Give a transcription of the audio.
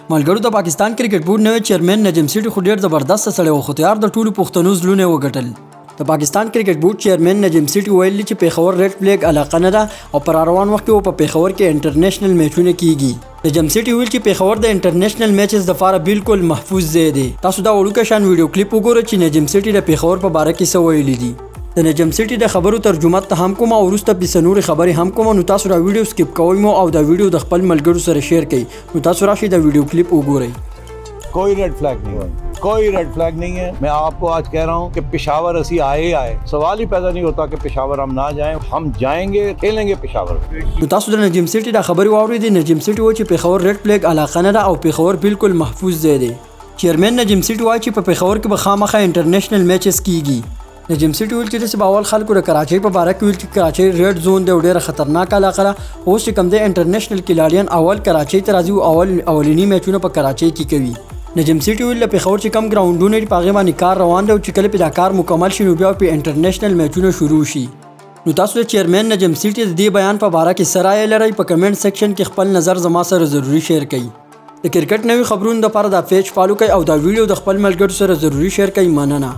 ملګرو د پاکستان کرکټ بورډ نوی چیرمن نجم سیټي خو ډیر زبردست سړی و، خو تیار د ټولو پښتنو زړونه وګټل. د پاکستان کرکټ بورډ چیرمن نجم سیټي ویلي چې پیښور ریډ فلیګ علاقه نه ده او پر روان وخت کې په پیښور کې انټرنیشنل میچونه کیږي. نجم سیټي ویل چې پیښور د انټرنیشنل میچز د لپاره بالکل محفوظ ځای دی. تاسو دا وړوکی شان ویډیو کلیپ وګورئ چې نجم سیټي د پیښور په باره کې څه ویلي دي. د نجم سیټي د خبرو ترجمه ته هم کوم او وروسته پیسه نورې خبرې هم کوم. نو تاسو دا ویډیو سکیپ کوئ مو او دا ویډیو د خپل ملګرو سره شیر کړئ. نو تاسو راشئ دا ویډیو کلیپ وګورئ. कोई red flag नहीं है, कोई रेड फ्लैग नहीं है. मैं आपको आज कह रहा हूँ कि पेशावर असी आए सवाल ही पैदा नहीं होता कि पेशावर हम ना जाएं. हम जाएंगे, खेलेंगे पेशावर. نو تاسو د نجم سیټي د خبرې واورېدې. نجم سیټي وایي چې پیښور ریډ فلیګ علاقه نه ده او پیښور بالکل محفوظ ځای دی. چیرمن نجم سیټي وایي چې په پیښور کې به خامخا انټرنیشنل میچز کیږي. نجم سیټي ویل چې داسې به اول خلکو د کراچۍ په باره کې ویل چې کراچۍ ریډ زون دی او ډېره خطرناک علاقه ده. اوس چې کوم دی انټرنیشنل کلاړیان اول کراچۍ ته راځي او اولینی میچونه په کراچۍ کې کوي. نجم سیټي ویل د پیښور چې کم ګراونډونه دي په هغې باندې کار روان دی او چې کله پې دا کار مکمل شي نو بیا په انټرنیشنل میچونه شروع شي. نو تاسو د چیرمن نجم سیټي د دې بیان په باره کې څه رایه لرئ؟ په کمنټ سیکشن کې خپل نظر زما سره ضروري شیر کړئ. د کرکټ نوي خبرونو لپاره دا پیج فالو کړئ او دا ویډیو د خپل ملګرو سره ضروري شیر کړئ. مننه.